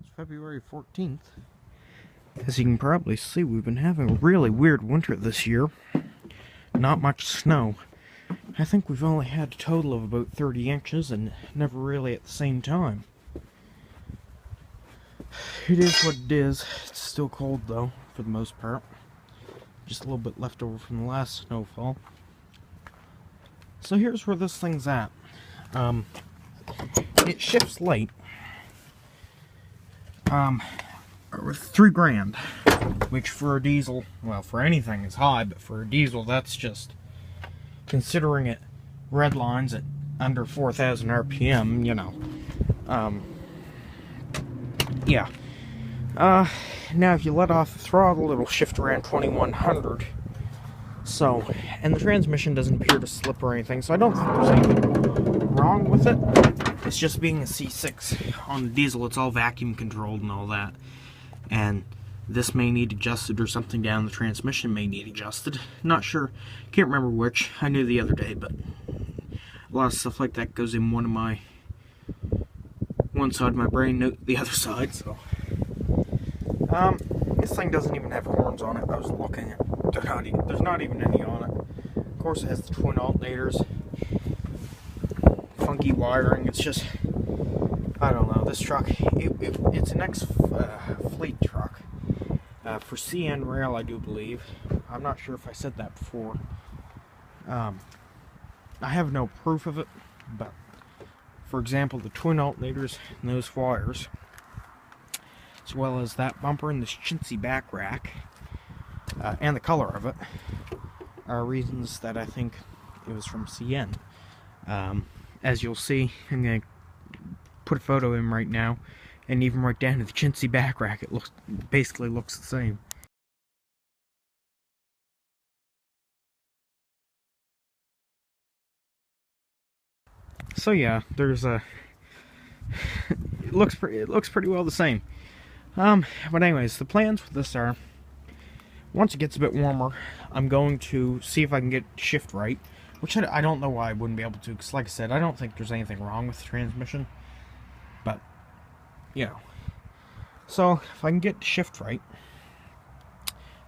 It's February 14th. As you can probably see, we've been having a really weird winter this year. Not much snow. I think we've only had a total of about 30 inches, and never really at the same time. It is what it is. It's still cold though, for the most part. Just a little bit left over from the last snowfall. So here's where this thing's at. It shifts late. With $3,000, which for a diesel, well, for anything is high, but for a diesel, that's just, considering it red lines at under 4,000 RPM, you know. Yeah. Now if you let off the throttle, it'll shift around 2100. So, and the transmission doesn't appear to slip or anything, so I don't think there's anything wrong with it. It's just being a C6. On the diesel, it's all vacuum controlled and all that. And this may need adjusted, or something down the transmission may need adjusted. Not sure. Can't remember which. I knew the other day, but a lot of stuff like that goes in one side of my brain, not the other side, so. This thing doesn't even have horns on it. I was looking at there's not even any on it. Of course, it has the twin alternators. Funky wiring. It's just, I don't know. This truck, it's an ex-fleet truck for CN Rail, I do believe. I'm not sure if I said that before. I have no proof of it, but for example, the twin alternators and those wires, as well as that bumper and this chintzy back rack, and the color of it, are reasons that I think it was from CN. As you'll see, I'm going to put a photo in right now, and even right down to the chintzy back rack, it basically looks the same. So yeah, there's a it looks pretty well the same. But anyways, the plans with this are, once it gets a bit warmer, I'm going to see if I can get shift right, which I don't know why I wouldn't be able to, because like I said, I don't think there's anything wrong with the transmission, but, you know. So, if I can get shift right,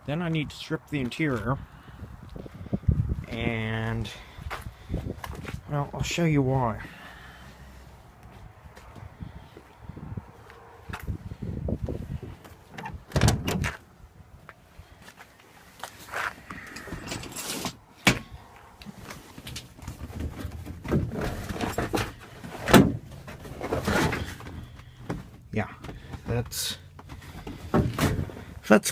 then I need to strip the interior, and, well, I'll show you why. Yeah, that's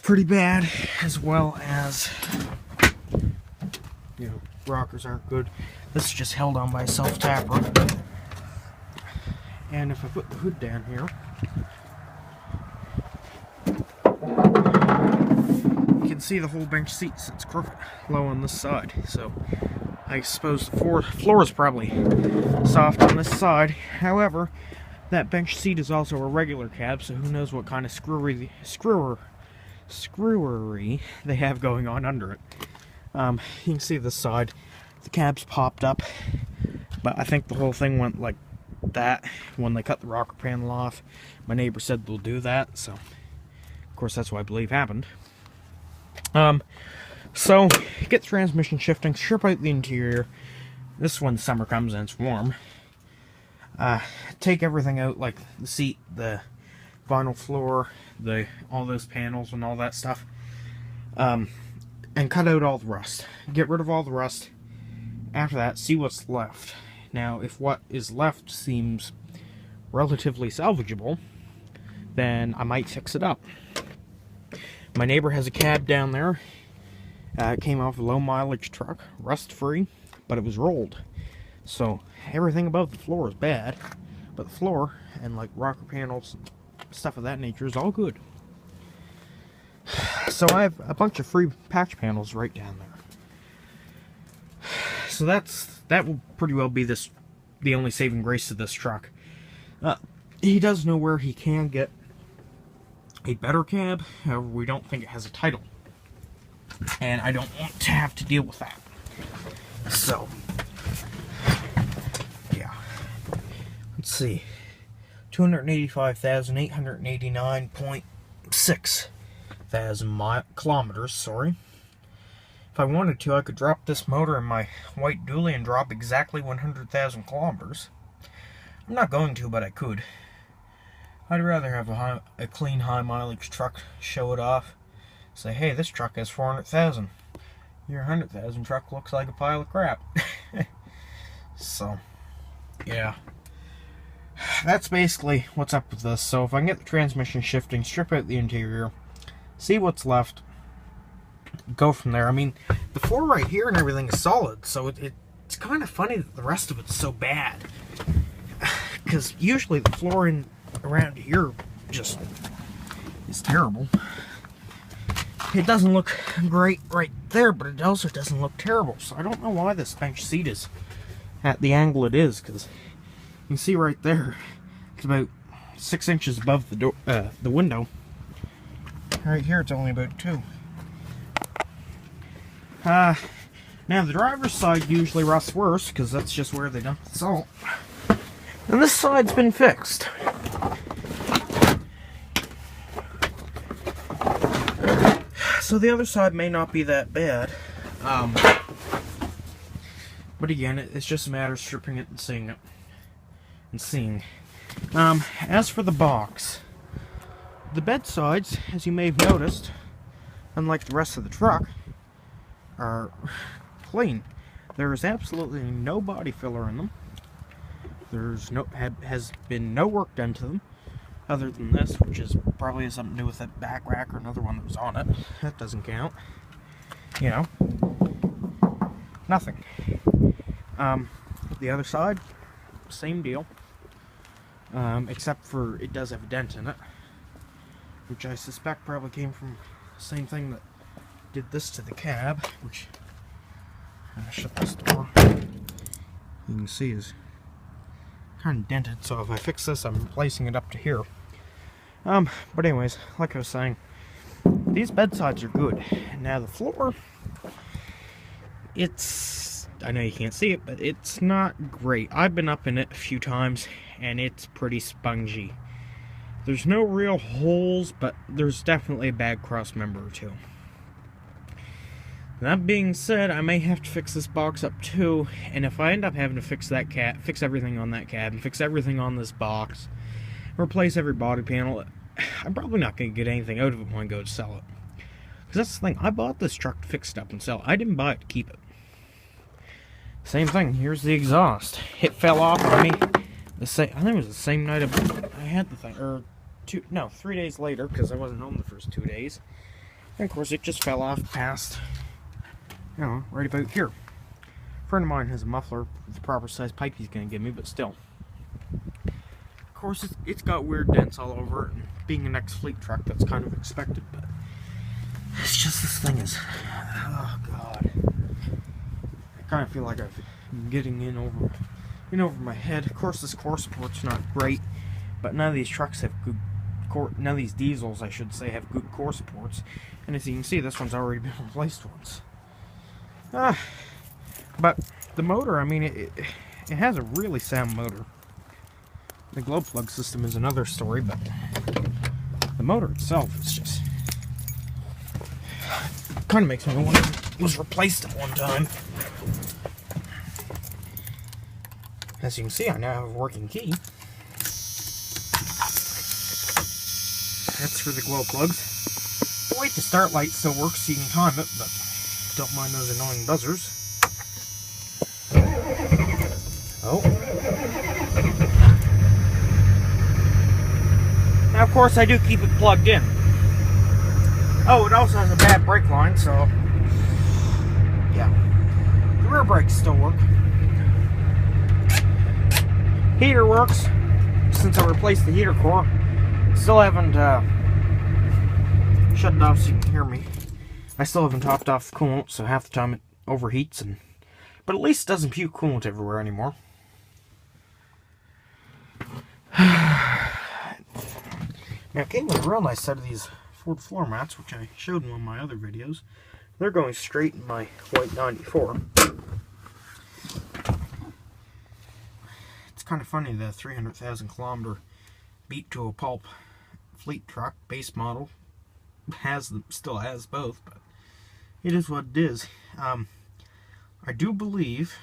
pretty bad, as well as, you know, rockers aren't good. This is just held on by a self-tapper. And if I put the hood down here, you can see the whole bench seat sits crooked, low on this side. So I suppose the floor is probably soft on this side. However, that bench seat is also a regular cab, so who knows what kind of screwery they have going on under it. You can see this side, the cab's popped up, but I think the whole thing went like that when they cut the rocker panel off. My neighbor said they'll do that, so of course that's what I believe happened. So get the transmission shifting, strip out the interior. This is when summer comes and it's warm. Take everything out, like the seat, the vinyl floor, all those panels and all that stuff, and cut out all the rust. Get rid of all the rust. After that, see what's left. Now, if what is left seems relatively salvageable, then I might fix it up. My neighbor has a cab down there. It came off a low mileage truck, rust free, but it was rolled. So everything above the floor is bad, but the floor and like rocker panels, stuff of that nature is all good. So I have a bunch of free patch panels right down there. So that will pretty well be the only saving grace to this truck. He does know where he can get a better cab, however we don't think it has a title. And I don't want to have to deal with that. So, yeah. Let's see. 285,889.6 thousand kilometers, sorry. If I wanted to, I could drop this motor in my white dually and drop exactly 100,000 kilometers. I'm not going to, but I could. I'd rather have a clean, high mileage truck, show it off, say, hey, this truck has 400,000. Your 100,000 truck looks like a pile of crap. So, yeah. That's basically what's up with this. So if I can get the transmission shifting, strip out the interior, see what's left, go from there. I mean, the floor right here and everything is solid, so it's kind of funny that the rest of it's so bad. Because usually the floor around here just is terrible. It doesn't look great right there, but it also doesn't look terrible. So I don't know why this bench seat is at the angle it is, because you can see right there, it's about 6 inches above the door, the window. Right here, it's only about 2. Now the driver's side usually rusts worse, because that's just where they dump the salt. And this side's been fixed. So the other side may not be that bad. But again, it's just a matter of stripping it and seeing it. As for the box, the bed sides, as you may have noticed, unlike the rest of the truck, are clean. There is absolutely no body filler in them. Has been no work done to them, other than this, which is probably has something to do with that back rack or another one that was on it. That doesn't count. You know, nothing. The other side, same deal. Except for it does have a dent in it, which I suspect probably came from the same thing that did this to the cab, which, shut this door, you can see is kind of dented, so if I fix this, I'm replacing it up to here. But anyways, like I was saying, these bedsides are good. Now the floor, I know you can't see it, but it's not great. I've been up in it a few times, and it's pretty spongy. There's no real holes, but there's definitely a bad cross member or two. That being said, I may have to fix this box up too, and if I end up having to fix that fix everything on that cab, and fix everything on this box, replace every body panel, I'm probably not going to get anything out of it when I go to sell it. Because that's the thing, I bought this truck to fix it up and sell it. I didn't buy it to keep it. Same thing, here's the exhaust. It fell off on me. I think it was the same night I had the thing, or 3 days later, because I wasn't home the first 2 days. And of course it just fell off past, right about here. A friend of mine has a muffler with the proper size pipe he's going to give me, but still. Of course, it's got weird dents all over it, and being an ex-fleet truck, that's kind of expected, but it's just this thing is, oh god. I kind of feel like I'm getting in over my head. Of course, this core support's not great, but none of these trucks have good none of these diesels, I should say, have good core supports. And as you can see, this one's already been replaced once. But the motor, I mean, it has a really sound motor. The glow plug system is another story, but the motor itself is just kind of makes me wonder if it was replaced at one time. As you can see, I now have a working key. That's for the glow plugs. The wait to start light still works, so you can time it, but don't mind those annoying buzzers. Oh. Now, of course, I do keep it plugged in. Oh, it also has a bad brake line, so yeah. The rear brakes still work. Heater works, since I replaced the heater core. Still haven't shut it off so you can hear me. I still haven't topped off the coolant, so half the time it overheats, but at least it doesn't puke coolant everywhere anymore. Now, it came with a real nice set of these Ford floor mats, which I showed in one of my other videos. They're going straight in my white 94. It's kind of funny, the 300,000 kilometer beat to a pulp fleet truck, base model. Still has both, but it is what it is. I do believe,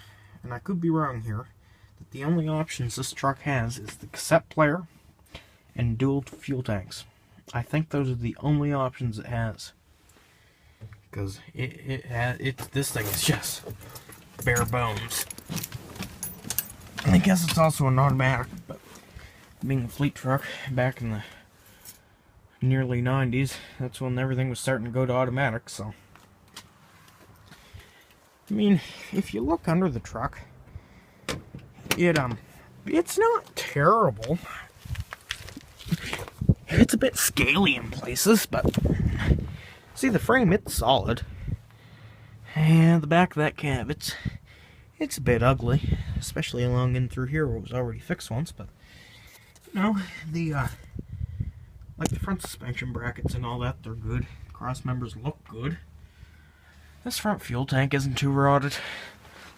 and I could be wrong here, that the only options this truck has is the cassette player and dual fuel tanks. I think those are the only options it has, because this thing is just bare bones. And I guess it's also an automatic, but being a fleet truck back in the nearly 90s, that's when everything was starting to go to automatic. So I mean, if you look under the truck, it's not terrible. It's a bit scaly in places, but see, the frame, it's solid. And the back of that cab, it's a bit ugly, especially along in through here where it was already fixed once. But you know, like the front suspension brackets and all that, they're good. Cross members look good. This front fuel tank isn't too rotted.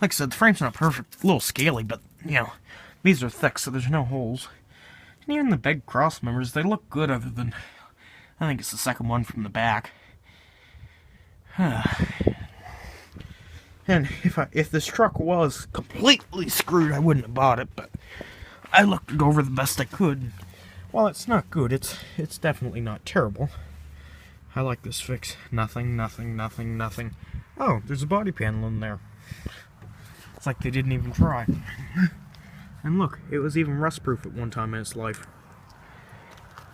Like I said, the frame's not perfect, a little scaly, but you know, these are thick, so there's no holes. And even the big cross members, they look good, other than, I think it's the second one from the back. And if this truck was completely screwed, I wouldn't have bought it, but I looked it over the best I could. While it's not good, it's definitely not terrible. I like this fix. Nothing. Oh, there's a body panel in there. It's like they didn't even try. And look, it was even rust-proof at one time in its life.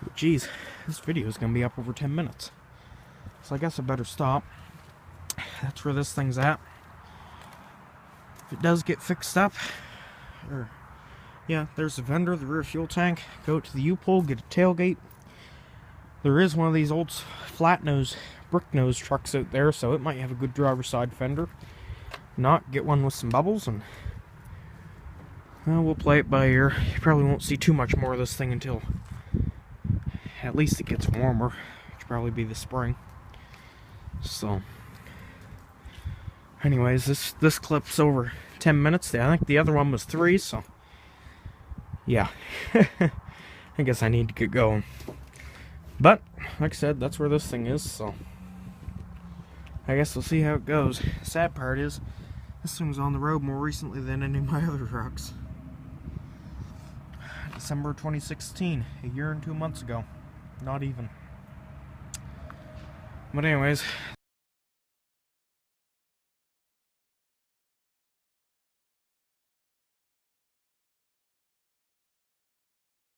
But geez, this video is going to be up over 10 minutes. So I guess I better stop. That's where this thing's at. If it does get fixed up, yeah, there's the fender, the rear fuel tank. Go to the U-pole, get a tailgate. There is one of these old flat nose, brick nose trucks out there, so it might have a good driver's side fender. Not, get one with some bubbles, and well, we'll play it by ear. You probably won't see too much more of this thing until at least it gets warmer, which will probably be the spring. So anyways, this clip's over 10 minutes. I think the other one was 3, so yeah. I guess I need to get going. But like I said, that's where this thing is, so I guess we'll see how it goes. The sad part is, this thing was on the road more recently than any of my other trucks. December 2016, a year and 2 months ago. Not even. But anyways,